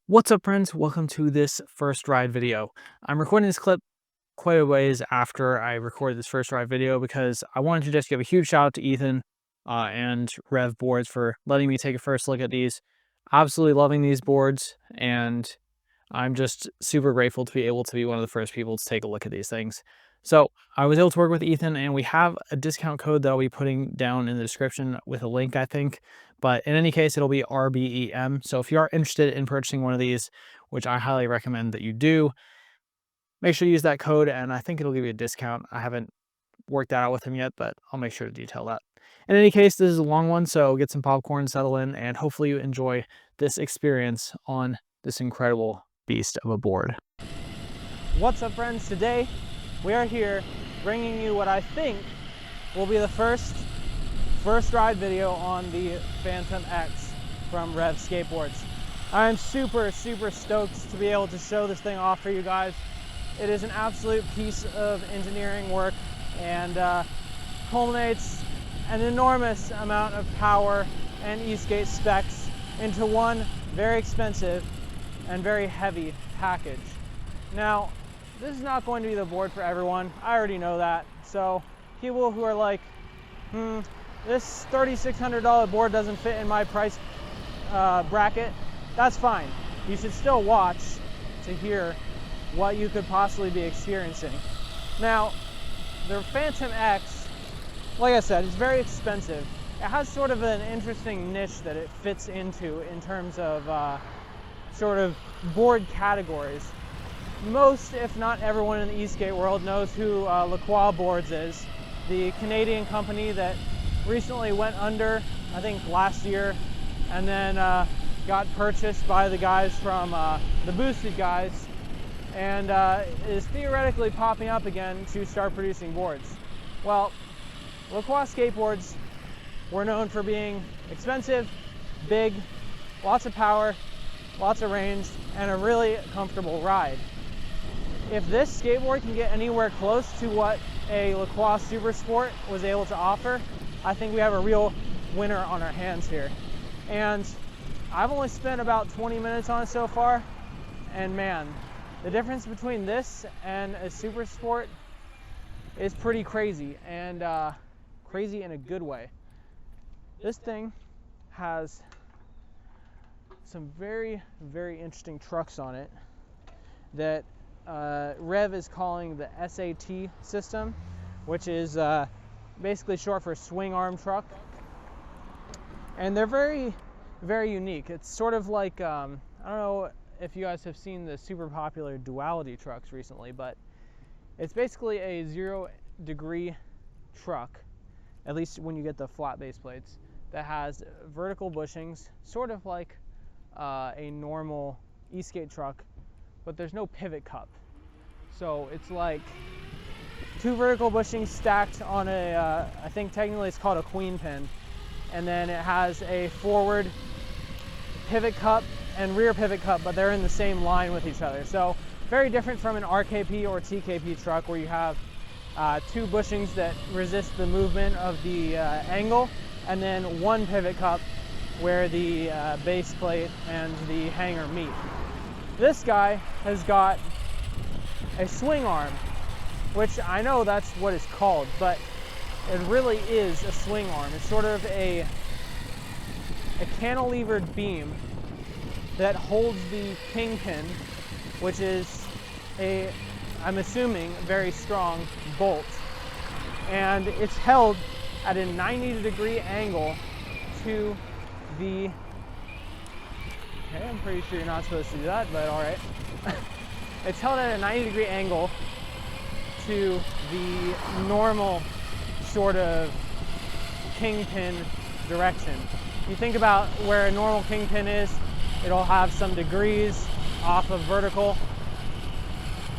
What's up, friends? Welcome to this first ride video. I'm recording this clip quite a ways after I recorded this first ride video because I wanted to just give a huge shout out to Ethan and REV boards for letting me take a first look at these. Absolutely loving these boards, and I'm just super grateful to be able to be one of the first people to take a look at these things. So I was able to work with Ethan, and we have a discount code that I'll be putting down in the description with a link, I think. But in any case, it'll be RBEM. So if you are interested in purchasing one of these, which I highly recommend that you do, make sure you use that code, and I think it'll give you a discount. I haven't worked that out with him yet, but I'll make sure to detail that. In any case, this is a long one, so get some popcorn, settle in, and hopefully you enjoy this experience on this incredible beast of a board. What's up, friends? Today we are here bringing you what I think will be the first ride video on the Phantom X from REV skateboards. I'm super stoked to be able to show this thing off for you guys. It is an absolute piece of engineering work and culminates an enormous amount of power and e-skate specs into one very expensive and very heavy package. Now, this is not going to be the board for everyone. I already know that. So people who are like, this $3,600 board doesn't fit in my price bracket, that's fine. You should still watch to hear what you could possibly be experiencing. Now, the Phantom X, like I said, is very expensive. It has sort of an interesting niche that it fits into in terms of sort of board categories. Most, if not everyone in the e-skate world knows who LaCroix Boards is, the Canadian company that recently went under, I think last year, and then got purchased by the guys from the Boosted guys, and is theoretically popping up again to start producing boards. Well, LaCroix skateboards were known for being expensive, big, lots of power, lots of range, and a really comfortable ride. If this skateboard can get anywhere close to what a LaCroix Super Sport was able to offer, I think we have a real winner on our hands here. And I've only spent about 20 minutes on it so far, and man, the difference between this and a Super Sport is pretty crazy, and crazy in a good way. This thing has some very interesting trucks on it that REV is calling the SAT system, which is basically short for swing arm truck. And they're very unique. It's sort of like, I don't know if you guys have seen the super popular duality trucks recently, but it's basically a 0-degree truck, at least when you get the flat base plates, that has vertical bushings, sort of like a normal e-skate truck, but there's no pivot cup. So it's like two vertical bushings stacked on a, I think technically it's called a queen pin, and then it has a forward pivot cup and rear pivot cup, but they're in the same line with each other. So very different from an RKP or TKP truck where you have two bushings that resist the movement of the angle, and then one pivot cup where the base plate and the hanger meet. This guy has got a swing arm, which I know that's what it's called, but it really is a swing arm. It's sort of a cantilevered beam that holds the kingpin, which is a, I'm assuming, very strong bolt. And it's held at a 90-degree angle to the, okay, I'm pretty sure you're not supposed to do that, but all right. It's held at a 90-degree angle to the normal sort of kingpin direction. If you think about where a normal kingpin is, it'll have some degrees off of vertical,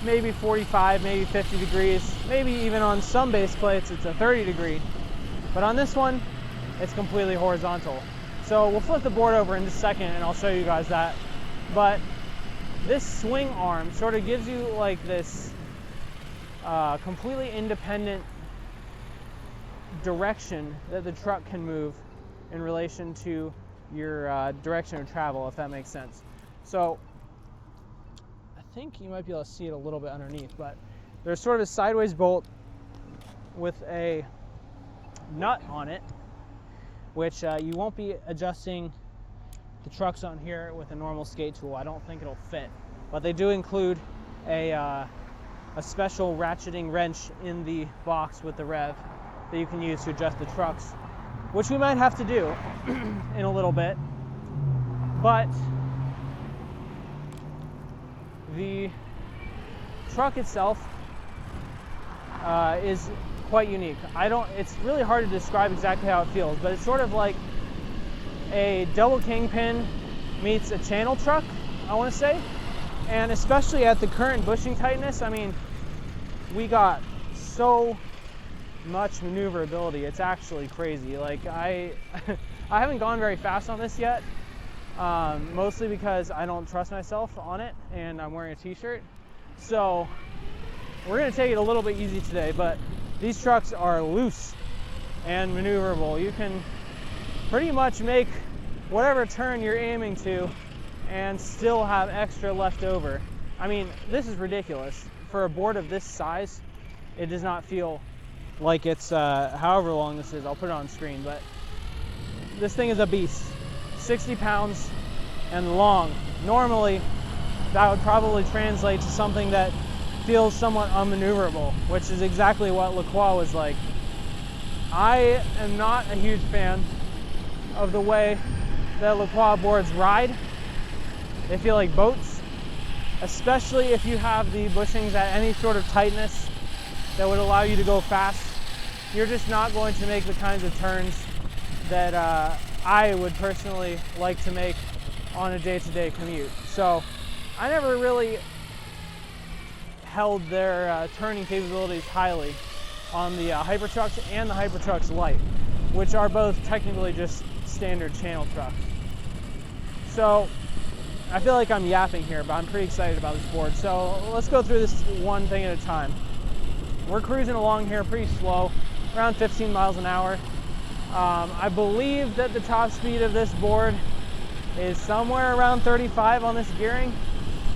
maybe 45, maybe 50 degrees, maybe even on some base plates it's a 30-degree, but on this one it's completely horizontal. So we'll flip the board over in just a second and I'll show you guys that. But this swing arm sort of gives you like this completely independent direction that the truck can move in relation to your direction of travel, if that makes sense. So think you might be able to see it a little bit underneath, but there's sort of a sideways bolt with a nut on it, which you won't be adjusting the trucks on here with a normal skate tool. I don't think it'll fit, but they do include a special ratcheting wrench in the box with the REV that you can use to adjust the trucks, which we might have to do in a little bit. But the truck itself is quite unique. It's really hard to describe exactly how it feels, but it's sort of like a double kingpin meets a channel truck, I want to say. And especially at the current bushing tightness, I mean, we got so much maneuverability. It's actually crazy. Like I haven't gone very fast on this yet, mostly because I don't trust myself on it and I'm wearing a t-shirt. So we're gonna take it a little bit easy today, but these trucks are loose and maneuverable. You can pretty much make whatever turn you're aiming to and still have extra left over. I mean, this is ridiculous. For a board of this size, it does not feel like it's however long this is. I'll put it on screen, but this thing is a beast. 60 pounds and long. Normally, that would probably translate to something that feels somewhat unmaneuverable, which is exactly what La Croix was like. I am not a huge fan of the way that La Croix boards ride. They feel like boats, especially if you have the bushings at any sort of tightness that would allow you to go fast. You're just not going to make the kinds of turns that I would personally like to make on a day-to-day commute. So I never really held their turning capabilities highly on the Hypertrucks and the Hypertrucks Lite, which are both technically just standard channel trucks. So I feel like I'm yapping here, but I'm pretty excited about this board. So let's go through this one thing at a time. We're cruising along here pretty slow, around 15 miles an hour. I believe that the top speed of this board is somewhere around 35 on this gearing.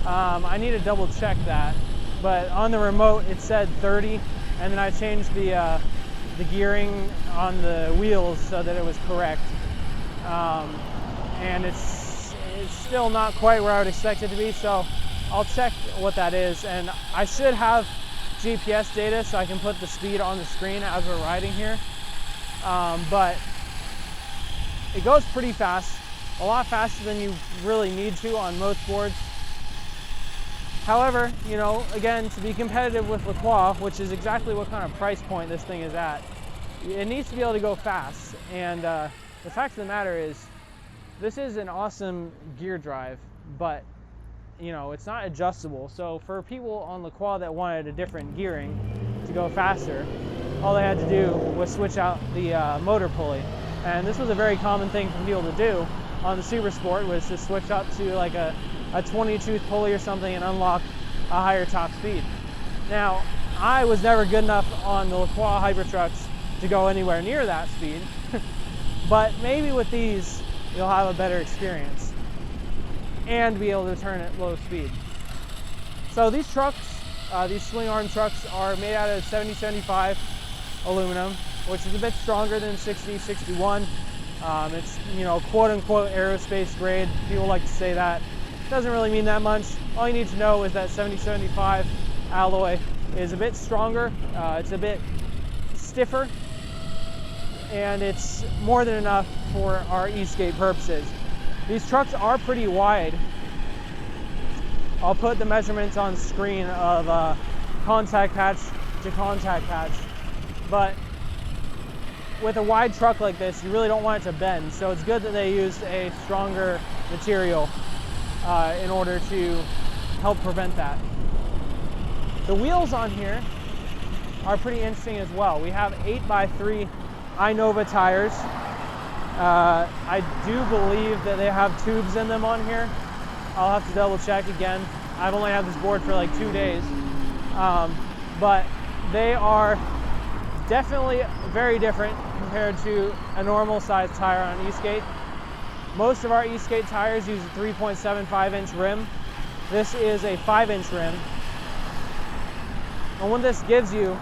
I need to double check that, but on the remote it said 30, and then I changed the gearing on the wheels so that it was correct. And it's still not quite where I would expect it to be, so I'll check what that is. And I should have GPS data so I can put the speed on the screen as we're riding here. But it goes pretty fast, a lot faster than you really need to on most boards. However, you know, again, to be competitive with La Croix, which is exactly what kind of price point this thing is at, it needs to be able to go fast. And the fact of the matter is, this is an awesome gear drive, but you know, it's not adjustable. So for people on La Croix that wanted a different gearing to go faster, all they had to do was switch out the motor pulley. And this was a very common thing for people to do on the Super Sport, was to switch up to like a 20-tooth pulley or something and unlock a higher top speed. Now, I was never good enough on the La Croix Hypertrucks to go anywhere near that speed, but maybe with these, you'll have a better experience and be able to turn at low speed. So these trucks, these swing arm trucks, are made out of 70-75 aluminum, which is a bit stronger than 60-61. It's, you know, quote unquote aerospace grade. People like to say that. Doesn't really mean that much. All you need to know is that 70-75 alloy is a bit stronger. It's a bit stiffer, and it's more than enough for our e-skate purposes. These trucks are pretty wide. I'll put the measurements on screen of contact patch to contact patch, but with a wide truck like this, you really don't want it to bend, so it's good that they used a stronger material in order to help prevent that. The wheels on here are pretty interesting as well. We have 8x3 Innova tires. I do believe that they have tubes in them on here. I'll have to double check again. I've only had this board for like 2 days. But they are definitely very different compared to a normal size tire on e-skate. Most of our e-skate tires use a 3.75-inch rim. This is a 5-inch rim. And what this gives you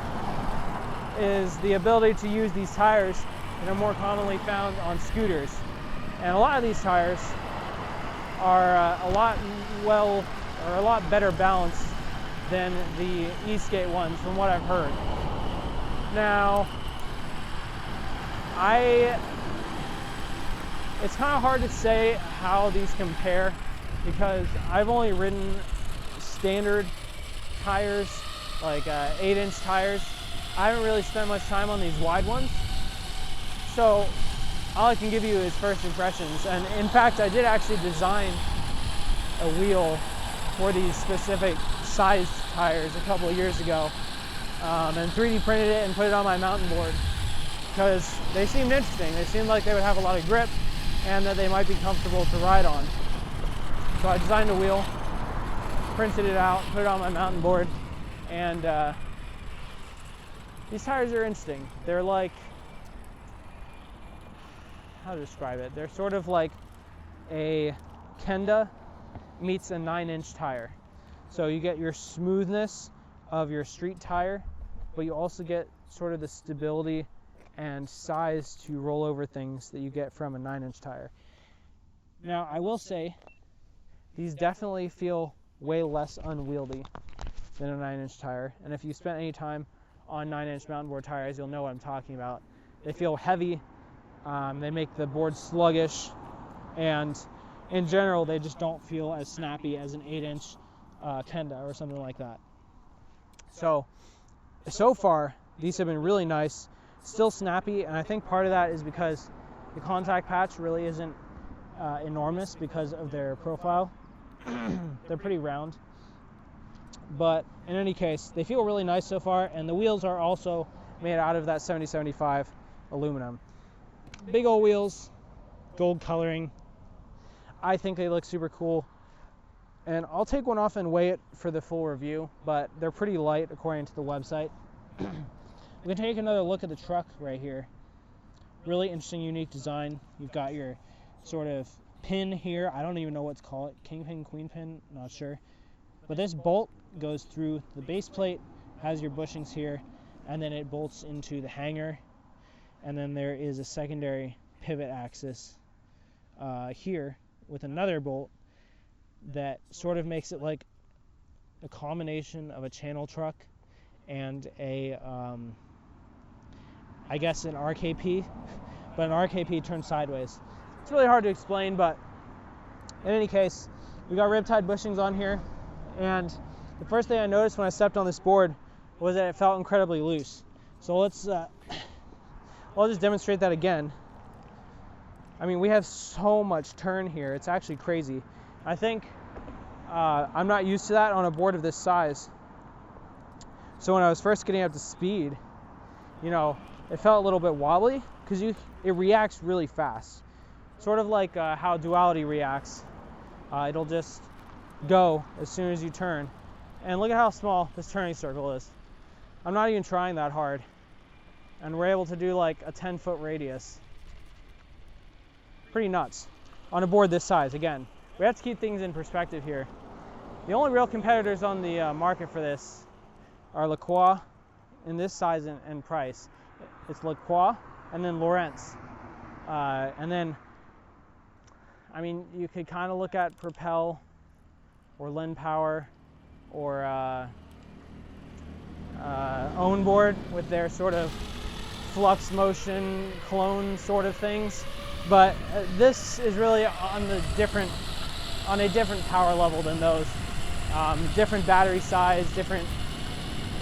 is the ability to use these tires that are more commonly found on scooters. And a lot of these tires are a lot better balanced than the e-skate ones, from what I've heard. Now, it's kind of hard to say how these compare because I've only ridden standard tires, like 8-inch tires. I haven't really spent much time on these wide ones. So all I can give you is first impressions. And in fact, I did actually design a wheel for these specific sized tires a couple of years ago, and 3D printed it and put it on my mountain board because they seemed interesting. They seemed like they would have a lot of grip and that they might be comfortable to ride on. So I designed a wheel, printed it out, put it on my mountain board, and these tires are interesting. They're like, how to describe it? They're sort of like a Kenda meets a 9-inch tire. So you get your smoothness of your street tire, but you also get sort of the stability and size to roll over things that you get from a 9-inch tire. Now, I will say, these definitely feel way less unwieldy than a 9-inch tire. And if you spent any time on 9-inch mountain board tires, you'll know what I'm talking about. They feel heavy, they make the board sluggish, and in general, they just don't feel as snappy as an 8-inch Kenda or something like that. So far, these have been really nice, still snappy, and I think part of that is because the contact patch really isn't enormous because of their profile. They're pretty round. But in any case, they feel really nice so far, and the wheels are also made out of that 70-75 aluminum. Big old wheels, gold coloring. I think they look super cool. And I'll take one off and weigh it for the full review, but they're pretty light according to the website. We can take another look at the truck right here. Really interesting, unique design. You've got your sort of pin here. I don't even know what to call it. King pin, queen pin, not sure. But this bolt goes through the base plate, has your bushings here, and then it bolts into the hanger. And then there is a secondary pivot axis here with another bolt that sort of makes it like a combination of a channel truck and a, I guess an RKP, but an RKP turned sideways. It's really hard to explain, but in any case, we got riptide bushings on here, and the first thing I noticed when I stepped on this board was that it felt incredibly loose. So I'll just demonstrate that again. I mean, we have so much turn here, it's actually crazy. I think I'm not used to that on a board of this size. So when I was first getting up to speed, you know, it felt a little bit wobbly because it reacts really fast. Sort of like how duality reacts. It'll just go as soon as you turn. And look at how small this turning circle is. I'm not even trying that hard. And we're able to do like a 10-foot radius. Pretty nuts on a board this size. Again, we have to keep things in perspective here. The only real competitors on the market for this are LaCroix in this size and price. It's LaCroix and then Lawrence. And then, I mean, you could kind of look at Propel or Lin Power or Own Board with their sort of flux motion clone sort of things. But this is really on a different power level than those. Different battery size, different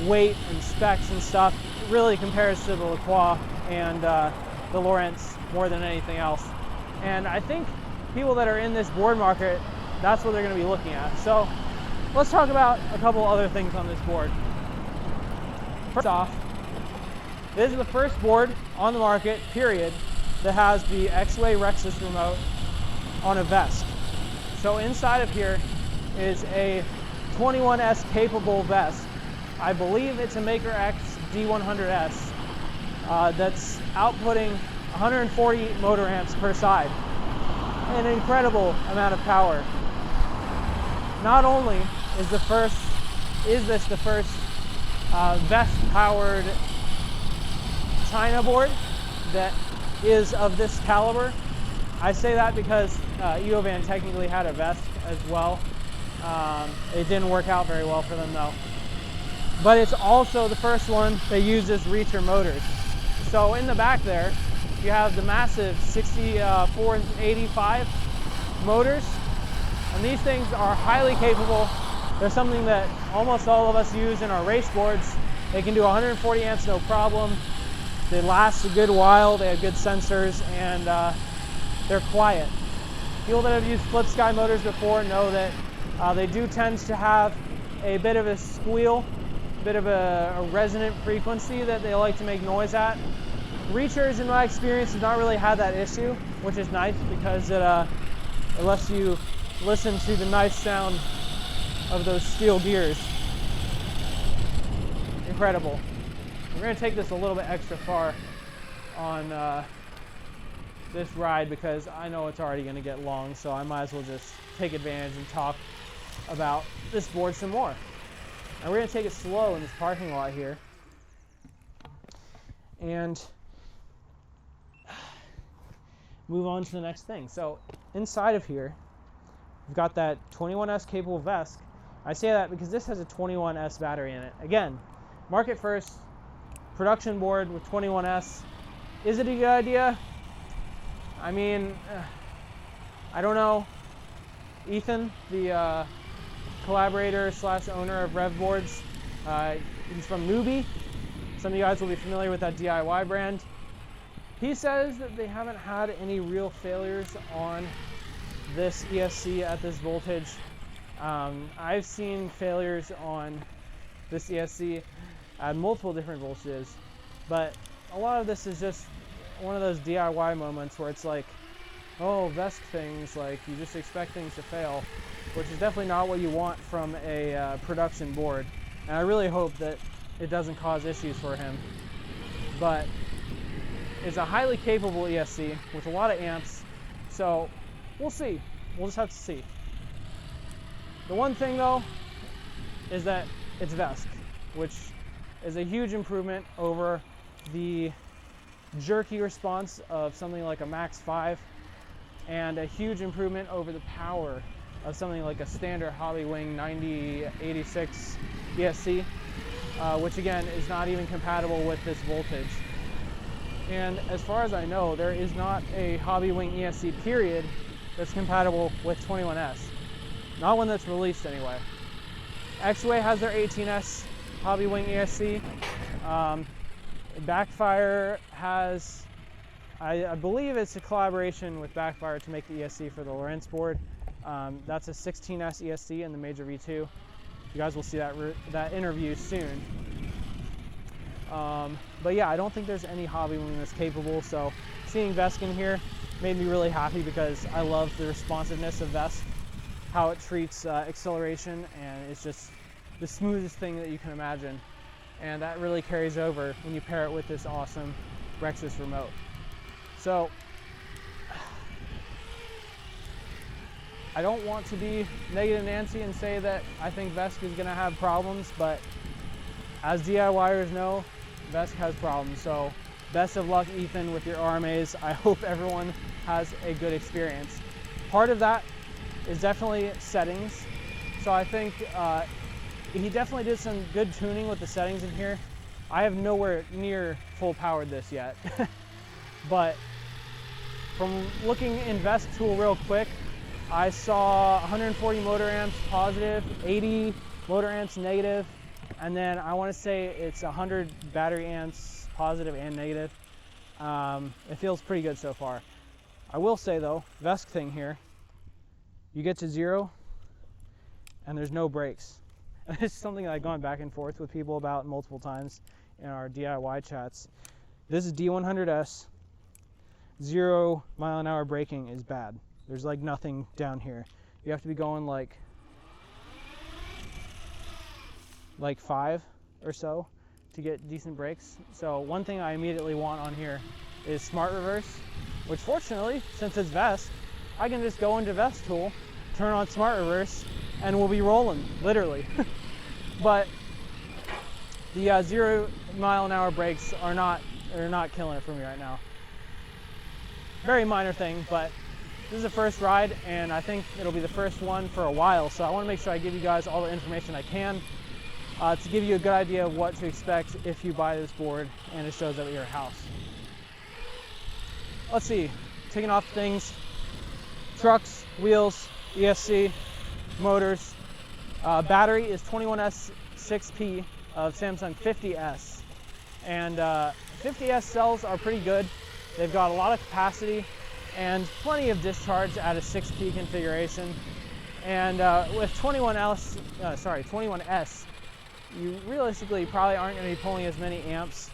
weight and specs and stuff. It really compares to the LaCroix and the Lawrence more than anything else. And I think people that are in this board market, that's what they're going to be looking at. So let's talk about a couple other things on this board. First off, this is the first board on the market, period, that has the X-Way Rexus remote on a Vesque. So inside of here is a 21S capable Vesque. I believe it's a Maker X D100S that's outputting 140 motor amps per side. An incredible amount of power. not only is this the first Vesque powered China board that is of this caliber. I say that because Eovan technically had a Vesque as well. It didn't work out very well for them though. But it's also the first one that uses reacher motors. So in the back there, you have the massive 6485 motors, and these things are highly capable. They're something that almost all of us use in our race boards. They can do 140 amps no problem. They last a good while, they have good sensors, and they're quiet. People that have used flip sky motors before know that they do tend to have a bit of a squeal, a bit of a resonant frequency that they like to make noise at. Reachers, in my experience, have not really had that issue, which is nice because it lets you listen to the nice sound of those steel gears. Incredible. We're going to take this a little bit extra far on this ride because I know it's already going to get long, so I might as well just take advantage and talk about this board some more. And we're going to take it slow in this parking lot here and move on to the next thing. So inside of here, we've got that 21S capable Vesque. I say that because this has a 21S battery in it. Again, market first, production board with 21S. Is it a good idea? I mean, I don't know. Ethan, the collaborator / owner of REV boards, he's from Newbie. Some of you guys will be familiar with that DIY brand. He says that they haven't had any real failures on this ESC at this voltage. I've seen failures on this ESC at multiple different voltages, but a lot of this is just one of those DIY moments where it's like, oh, Vesque things, like you just expect things to fail, which is definitely not what you want from a production board. And I really hope that it doesn't cause issues for him. But it's a highly capable ESC with a lot of amps, so we'll see. We'll just have to see. The one thing though is that it's Vesque, which is a huge improvement over the jerky response of something like a Max 5, and a huge improvement over the power of something like a standard Hobbywing 9086 ESC, which again is not even compatible with this voltage. And as far as I know, there is not a Hobbywing ESC period that's compatible with 21S. Not one that's released anyway. X-Way has their 18S Hobbywing ESC. Backfire has, I believe it's a collaboration with Backfire to make the ESC for the Lorentz board. That's a 16S ESC in the Major V2. You guys will see that interview soon. But yeah, I don't think there's any Hobbywing that's capable, so seeing Vesque in here made me really happy because I love the responsiveness of Vesque, how it treats acceleration, and it's just the smoothest thing that you can imagine. And that really carries over when you pair it with this awesome Rexus remote. So I don't want to be negative Nancy and say that I think Vesque is going to have problems, but as DIYers know, Vesque has problems. So best of luck, Ethan, with your RMAs. I hope everyone has a good experience. Part of that is definitely settings. So I think he definitely did some good tuning with the settings in here. I have nowhere near full powered this yet. But from looking in Vesque tool real quick, I saw 140 motor amps positive, 80 motor amps negative, and then I want to say it's 100 battery amps positive and negative. It feels pretty good so far. I will say though, Vesque thing here, you get to 0 and there's no brakes. And this is something that I've gone back and forth with people about multiple times in our DIY chats. This is D100S. 0 mile-an-hour braking is bad. There's like nothing down here. You have to be going like 5 or so to get decent brakes. So one thing I immediately want on here is smart reverse, which fortunately, since it's Vesque, I can just go into Vesque tool, turn on smart reverse, and we'll be rolling, literally. But the 0 mile-an-hour brakes are not killing it for me right now. Very minor thing, but this is the first ride, and I think it'll be the first one for a while, so I want to make sure I give you guys all the information I can to give you a good idea of what to expect if you buy this board and it shows up at your house. Let's see, taking off things: trucks, wheels, ESC, motors. Battery is 21S 6P of Samsung 50S, and 50S cells are pretty good. They've got a lot of capacity and plenty of discharge at a 6P configuration. And with 21S, you realistically probably aren't going to be pulling as many amps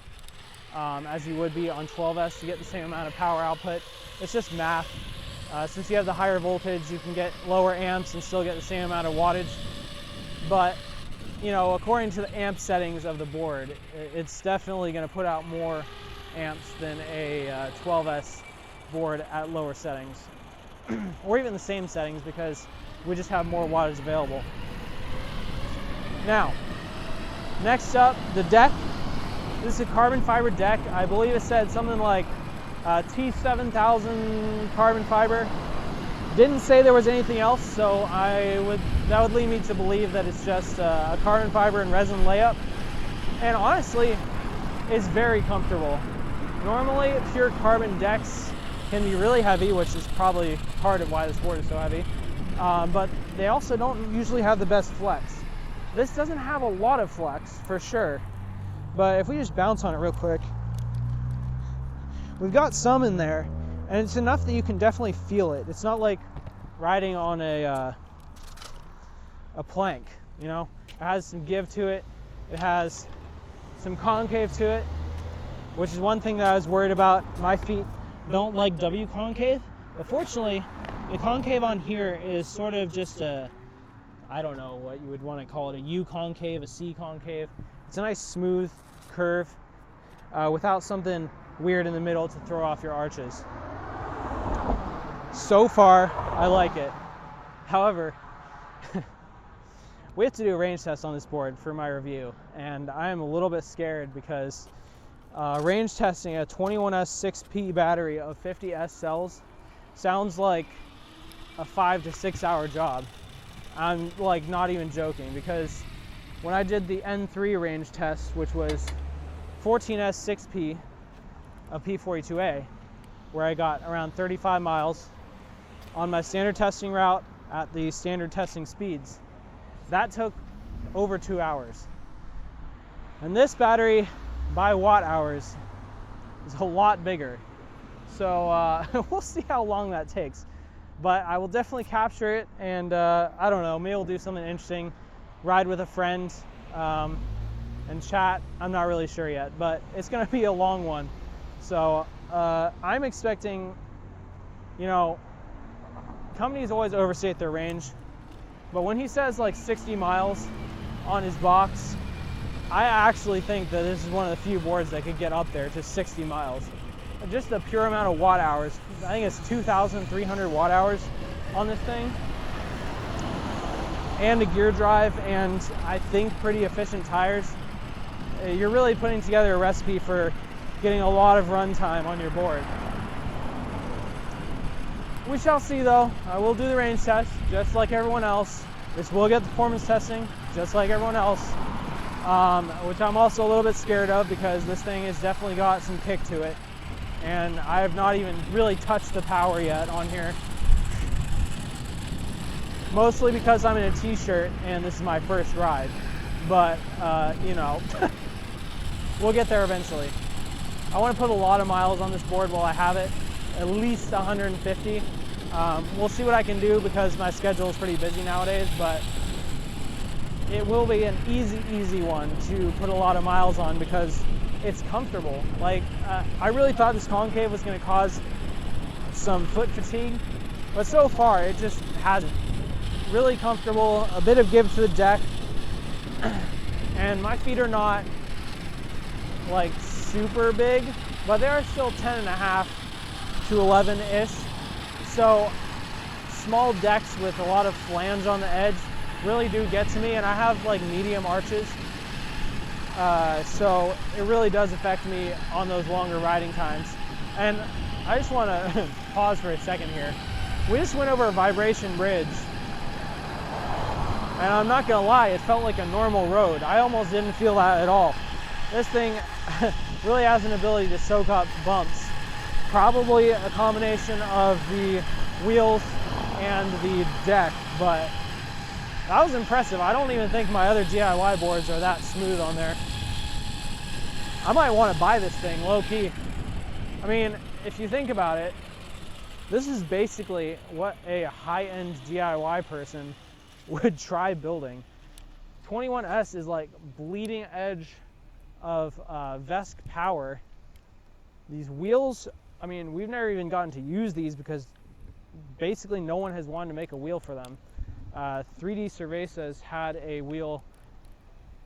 as you would be on 12S to get the same amount of power output. It's just math. Since you have the higher voltage, you can get lower amps and still get the same amount of wattage. But, you know, according to the amp settings of the board, it's definitely going to put out more amps than a 12S board at lower settings, or even the same settings, because we just have more wattage available. Now, next up, the deck. This is a carbon fiber deck. I believe it said something like T7000 carbon fiber. Didn't say there was anything else, so that would lead me to believe that it's just a carbon fiber and resin layup. And honestly, it's very comfortable. Normally, pure carbon decks can be really heavy, which is probably part of why this board is so heavy. But they also don't usually have the best flex. This doesn't have a lot of flex, for sure. But if we just bounce on it real quick, we've got some in there, and it's enough that you can definitely feel it. It's not like riding on a plank, you know? It has some give to it. It has some concave to it, which is one thing that I was worried about. My feet don't like W concave, but fortunately, the concave on here is sort of just a, I don't know what you would want to call it, a U concave, a C concave. It's a nice smooth curve without something weird in the middle to throw off your arches. So far, I like it. However, we have to do a range test on this board for my review, and I am a little bit scared because range testing a 21S 6P battery of 50S cells sounds like a 5 to 6 hour job. I'm like not even joking, because when I did the N3 range test, which was 14S 6P of P42A, where I got around 35 miles on my standard testing route at the standard testing speeds, that took over 2 hours. And this battery, by watt hours, is a lot bigger. So we'll see how long that takes. But I will definitely capture it, and I don't know, maybe we'll do something interesting, ride with a friend and chat. I'm not really sure yet, but it's gonna be a long one. So I'm expecting, you know, companies always overstate their range, but when he says like 60 miles on his box, I actually think that this is one of the few boards that could get up there to 60 miles. Just the pure amount of watt hours, I think it's 2,300 watt hours on this thing, and a gear drive, and I think pretty efficient tires. You're really putting together a recipe for getting a lot of run time on your board. We shall see though. I will do the range test just like everyone else. This will get performance testing just like everyone else, which I'm also a little bit scared of because this thing has definitely got some kick to it. And I have not even really touched the power yet on here. Mostly because I'm in a t-shirt and this is my first ride. But, you know, we'll get there eventually. I want to put a lot of miles on this board while I have it, at least 150. We'll see what I can do because my schedule is pretty busy nowadays, but it will be an easy one to put a lot of miles on because it's comfortable. Like, I really thought this concave was going to cause some foot fatigue, but so far it just hasn't. Really comfortable, a bit of give to the deck, and my feet are not like super big, but they are still 10.5 to 11-ish. So small decks with a lot of flange on the edge really do get to me, and I have like medium arches. So it really does affect me on those longer riding times. And I just want to pause for a second here. We just went over a vibration bridge, and I'm not gonna lie, it felt like a normal road. I almost didn't feel that at all. This thing really has an ability to soak up bumps. Probably a combination of the wheels and the deck, but that was impressive. I don't even think my other DIY boards are that smooth on there. I might want to buy this thing, low key. I mean, if you think about it, this is basically what a high-end DIY person would try building. 21S is like bleeding edge of Vesque power. These wheels, I mean, we've never even gotten to use these because basically no one has wanted to make a wheel for them. 3D Cervezas had a wheel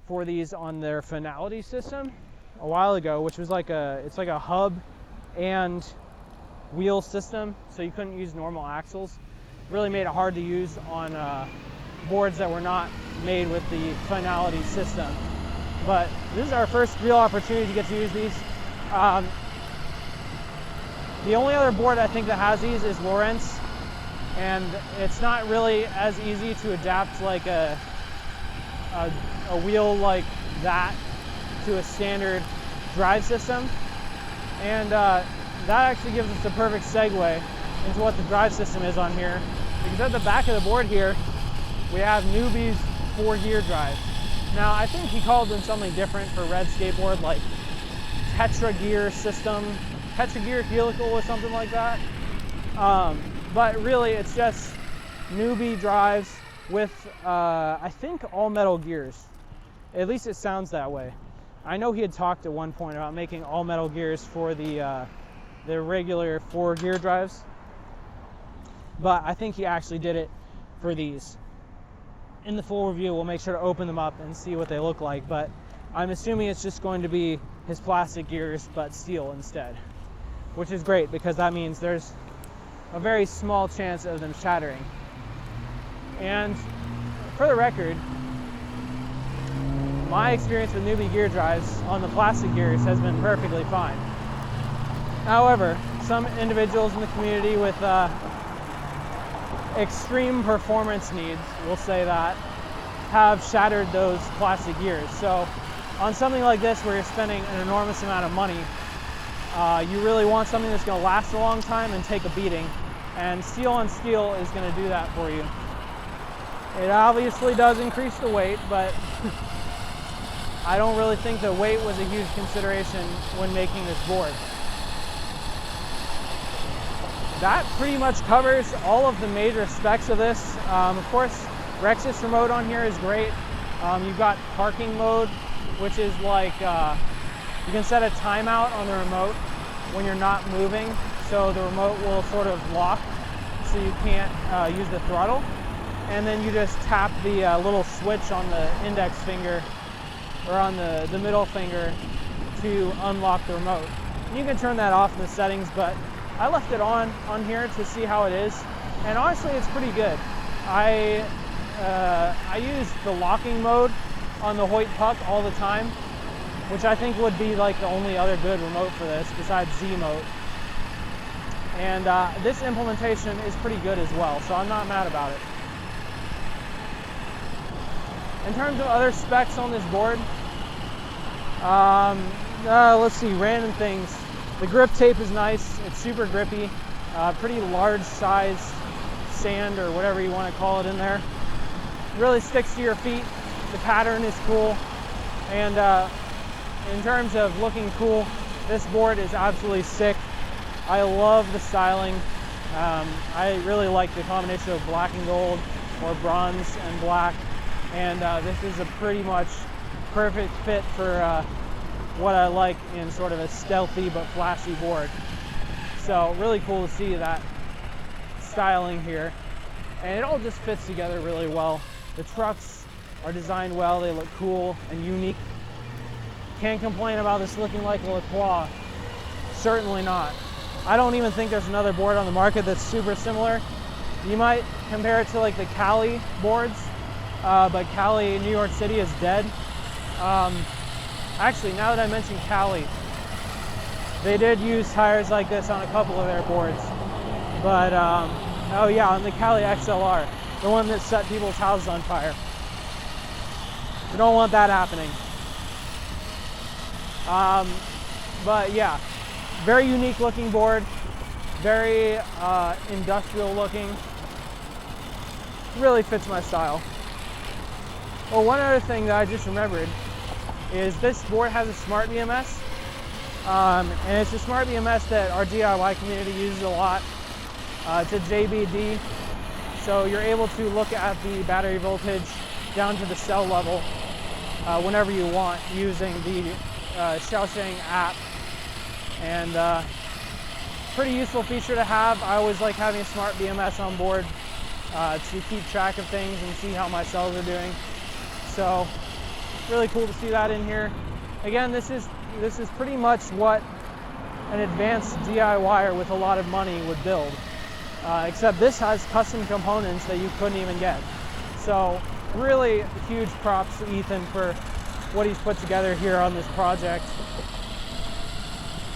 for these on their finality system a while ago, which was like it's like a hub and wheel system, so you couldn't use normal axles. Really made it hard to use on boards that were not made with the finality system. But this is our first real opportunity to get to use these. The only other board I think that has these is Lawrence, and it's not really as easy to adapt like a wheel like that to a standard drive system. And that actually gives us the perfect segue into what the drive system is on here, because at the back of the board here we have Newbie's 4-gear drive. Now I think he called them something different for Red Skateboard, like Tetra gear system, Tetra gear helical or something like that. But really it's just Newbie drives with I think all metal gears. At least it sounds that way. I know he had talked at one point about making all metal gears for the regular 4-gear drives, but I think he actually did it for these. In the full review, we'll make sure to open them up and see what they look like, but I'm assuming it's just going to be his plastic gears, but steel instead, which is great because that means there's a very small chance of them shattering. And for the record, my experience with Newbie gear drives on the plastic gears has been perfectly fine. However, some individuals in the community with extreme performance needs, we'll say that, have shattered those plastic gears. So on something like this where you're spending an enormous amount of money, you really want something that's going to last a long time and take a beating, and steel on steel is going to do that for you. It obviously does increase the weight, but I don't really think the weight was a huge consideration when making this board. That pretty much covers all of the major specs of this. Of course, Rex's remote on here is great. You've got parking mode, which is like, you can set a timeout on the remote when you're not moving, so the remote will sort of lock, so you can't use the throttle. And then you just tap the little switch on the index finger, or on the middle finger, to unlock the remote. And you can turn that off in the settings, but I left it on here to see how it is, and honestly it's pretty good. I use the locking mode on the Hoyt Puck all the time, which I think would be like the only other good remote for this besides Z-Mode. And this implementation is pretty good as well, so I'm not mad about it. In terms of other specs on this board, let's see, random things. The grip tape is nice, it's super grippy, pretty large size sand or whatever you want to call it in there. Really sticks to your feet, the pattern is cool, and in terms of looking cool, this board is absolutely sick. I love the styling. I really like the combination of black and gold, or bronze and black, and this is a pretty much perfect fit for what I like in sort of a stealthy but flashy board. So really cool to see that styling here, and it all just fits together really well. The trucks are designed well, they look cool and unique. Can't complain about this looking like a LaCroix. Certainly not. I don't even think there's another board on the market that's super similar. You might compare it to like the Cali boards, but Cali, New York City is dead. Actually, now that I mention Cali, they did use tires like this on a couple of their boards. But, oh yeah, on the Cali XLR, the one that set people's houses on fire. We don't want that happening. But yeah, very unique looking board, very industrial looking. Really fits my style. Well, one other thing that I just remembered is this board has a smart BMS. And it's a smart BMS that our DIY community uses a lot. It's a JBD, so you're able to look at the battery voltage down to the cell level whenever you want using the Xiaosheng app. And pretty useful feature to have. I always like having a smart BMS on board to keep track of things and see how my cells are doing. So really cool to see that in here. Again, this is pretty much what an advanced DIYer with a lot of money would build, except this has custom components that you couldn't even get. So really huge props to Ethan for what he's put together here on this project.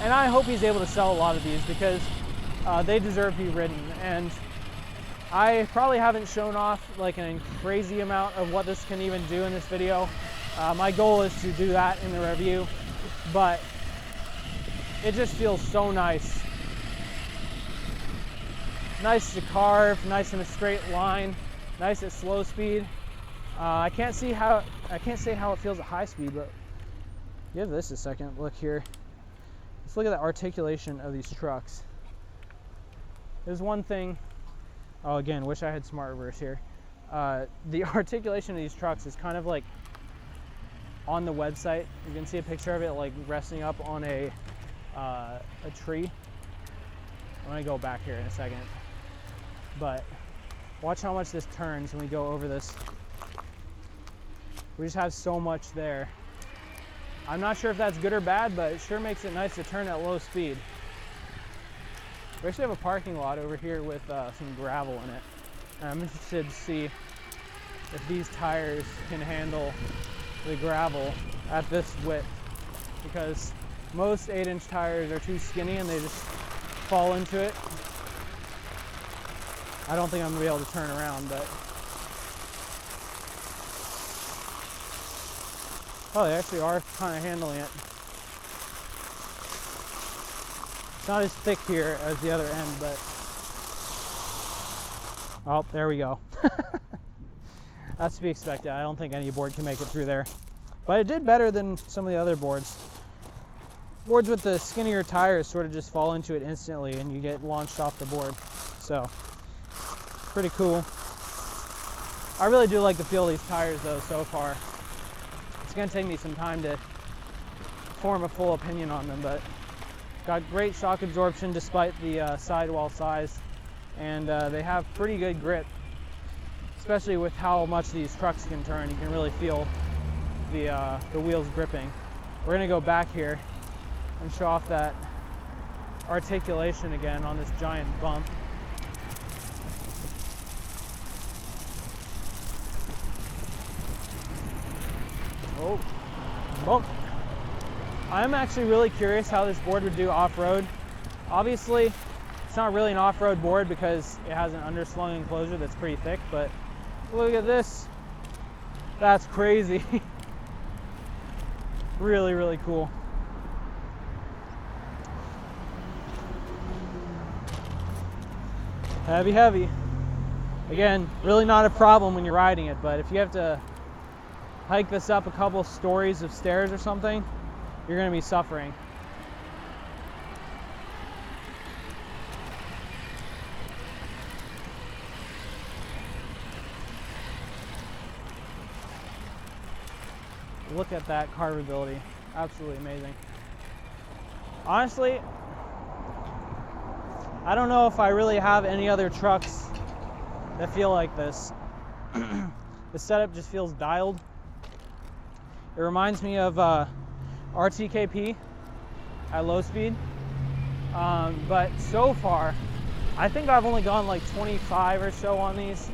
And I hope he's able to sell a lot of these because they deserve to be ridden. And I probably haven't shown off like a crazy amount of what this can even do in this video. My goal is to do that in the review, but it just feels so nice. Nice to carve, nice in a straight line, nice at slow speed. I can't say how it feels at high speed, but give this a second. Look here. Let's look at the articulation of these trucks. There's one thing. Oh, again, wish I had smart reverse here. The articulation of these trucks is kind of like on the website. You can see a picture of it like resting up on a tree. I'm gonna go back here in a second. But watch how much this turns when we go over this. We just have so much there. I'm not sure if that's good or bad, but it sure makes it nice to turn at low speed. We actually have a parking lot over here with some gravel in it. And I'm interested to see if these tires can handle the gravel at this width, because most 8-inch tires are too skinny and they just fall into it. I don't think I'm gonna be able to turn around, but oh, they actually are kind of handling it. It's not as thick here as the other end, but oh, there we go. That's to be expected. I don't think any board can make it through there, but it did better than some of the other boards. Boards with the skinnier tires sort of just fall into it instantly and you get launched off the board. So pretty cool. I really do like the feel of these tires though so far. It's gonna take me some time to form a full opinion on them, but got great shock absorption despite the sidewall size, and they have pretty good grip, especially with how much these trucks can turn. You can really feel the wheels gripping. We're gonna go back here and show off that articulation again on this giant bump. Oh, bump. I'm actually really curious how this board would do off-road. Obviously, it's not really an off-road board because it has an underslung enclosure that's pretty thick, but look at this. That's crazy. Really, really cool. Heavy, heavy. Again, really not a problem when you're riding it, but if you have to hike this up a couple stories of stairs or something, you're going to be suffering. Look at that carvability. Absolutely amazing. Honestly, I don't know if I really have any other trucks that feel like this. The setup just feels dialed. It reminds me of RTKP at low speed. But so far, I think I've only gone like 25 or so on these.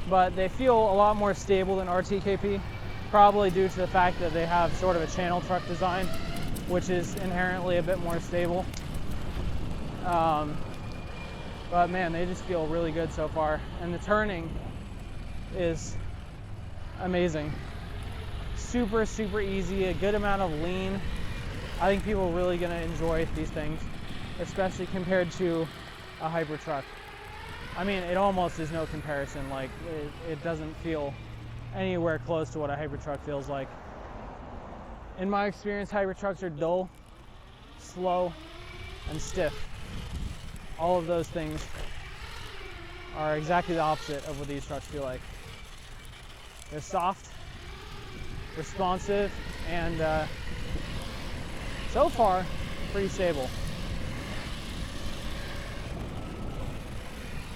but they feel a lot more stable than RTKP, probably due to the fact that they have sort of a channel truck design, which is inherently a bit more stable. But man, they just feel really good so far, and the turning is amazing. Super, super easy, a good amount of lean. I think people are really gonna enjoy these things, especially compared to a hyper truck. I mean, it almost is no comparison. Like, it doesn't feel anywhere close to what a hyper truck feels like. In my experience, hyper trucks are dull, slow, and stiff. All of those things are exactly the opposite of what these trucks feel like. They're soft, responsive, and so far, pretty stable.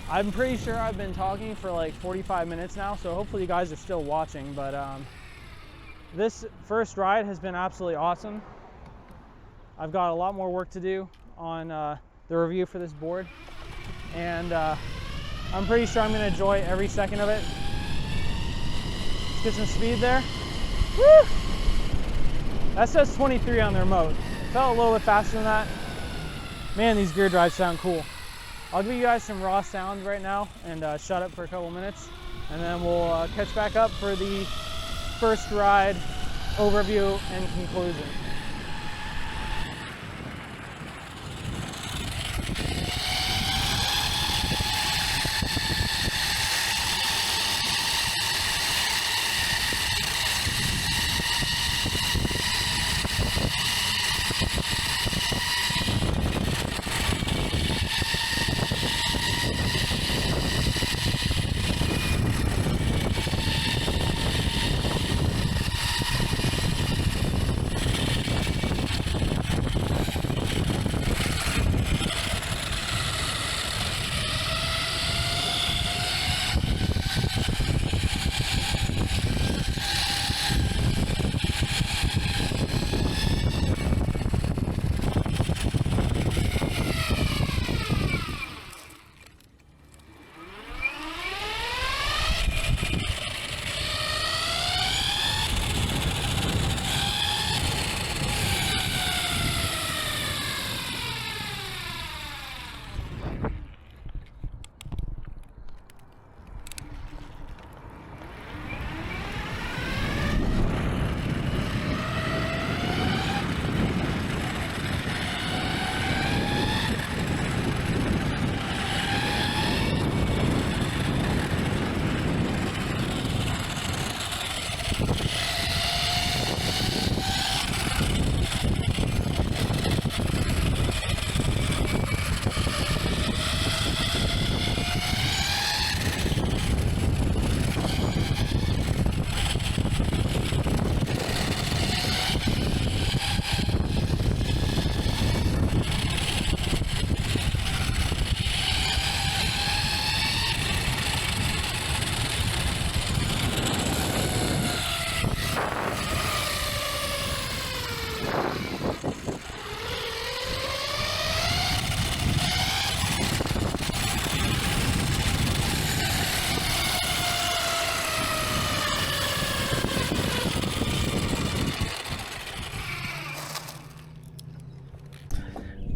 I'm pretty sure I've been talking for like 45 minutes now, so hopefully you guys are still watching, but this first ride has been absolutely awesome. I've got a lot more work to do on the review for this board, and I'm pretty sure I'm going to enjoy every second of it. Let's get some speed there. Woo! That says 23 on the remote. Felt a little bit faster than that. Man, these gear drives sound cool. I'll give you guys some raw sound right now and shut up for a couple minutes, and then we'll catch back up for the first ride overview and conclusion.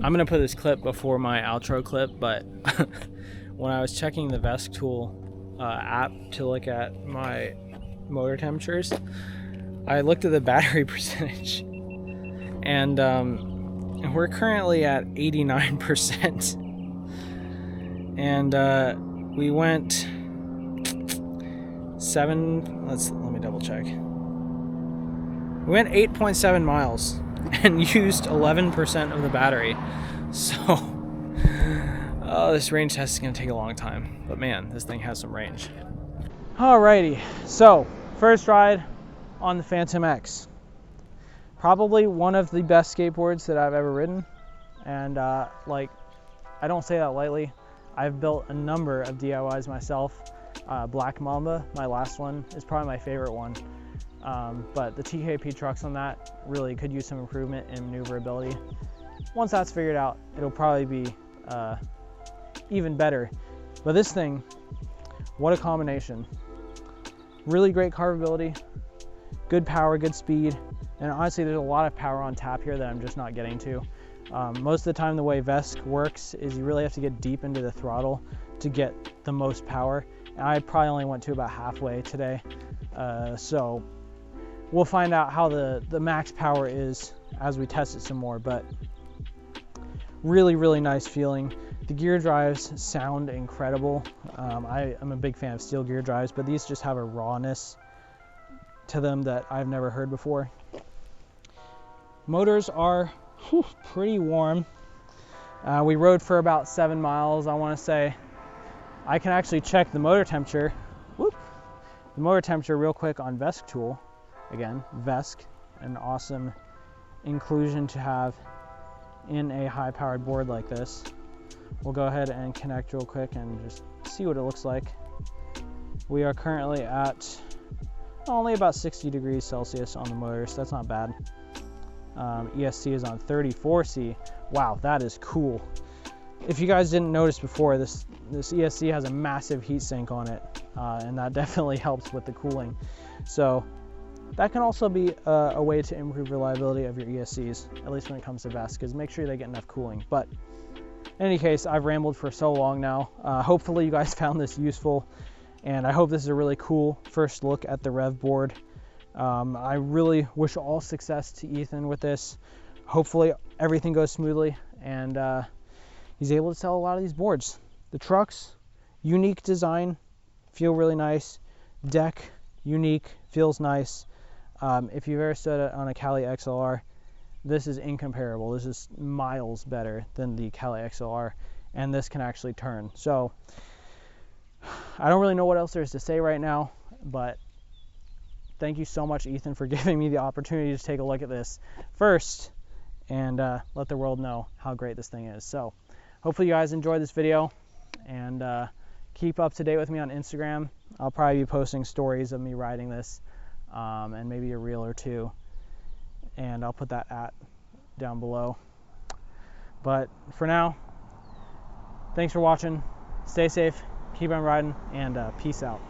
I'm gonna put this clip before my outro clip, but when I was checking the Vesque tool app to look at my motor temperatures, I looked at the battery percentage, and we're currently at 89%, and we went let me double check. We went 8.7 miles and used 11% of the battery. So, this range test is going to take a long time. But man, this thing has some range. Alrighty, so first ride on the Phantom X. Probably one of the best skateboards that I've ever ridden. And like, I don't say that lightly. I've built a number of DIYs myself. Black Mamba, my last one, is probably my favorite one. But the TKP trucks on that really could use some improvement in maneuverability. Once that's figured out, it'll probably be even better. But this thing, what a combination. Really great carvability, good power, good speed, and honestly there's a lot of power on tap here that I'm just not getting to. Most of the time the way Vesque works is you really have to get deep into the throttle to get the most power. And I probably only went to about halfway today. So we'll find out how the max power is as we test it some more, but really, really nice feeling. The gear drives sound incredible. I am a big fan of steel gear drives, but these just have a rawness to them that I've never heard before. Motors are pretty warm. We rode for about 7 miles, I want to say. I can actually check the motor temperature. The motor temperature real quick on Vesque tool. Again, Vesque, an awesome inclusion to have in a high-powered board like this. We'll go ahead and connect real quick and just see what it looks like. We are currently at only about 60 degrees Celsius on the motor, so that's not bad. ESC is on 34C. Wow, that is cool. If you guys didn't notice before, this ESC has a massive heat sink on it, and that definitely helps with the cooling. So that can also be a way to improve reliability of your ESCs, at least when it comes to Vesque, because make sure they get enough cooling. But in any case, I've rambled for so long now. Hopefully you guys found this useful, and I hope this is a really cool first look at the REV board. I really wish all success to Ethan with this. Hopefully everything goes smoothly, and he's able to sell a lot of these boards. The trucks, unique design, feel really nice. Deck, unique, feels nice. If you've ever stood on a Cali XLR, this is incomparable. This is miles better than the Cali XLR, and this can actually turn. So I don't really know what else there is to say right now, but thank you so much, Ethan, for giving me the opportunity to take a look at this first and let the world know how great this thing is. So hopefully you guys enjoyed this video, and keep up to date with me on Instagram. I'll probably be posting stories of me riding this, and maybe a reel or two, and I'll put that down below. But for now, thanks for watching. Stay safe, keep on riding, and peace out.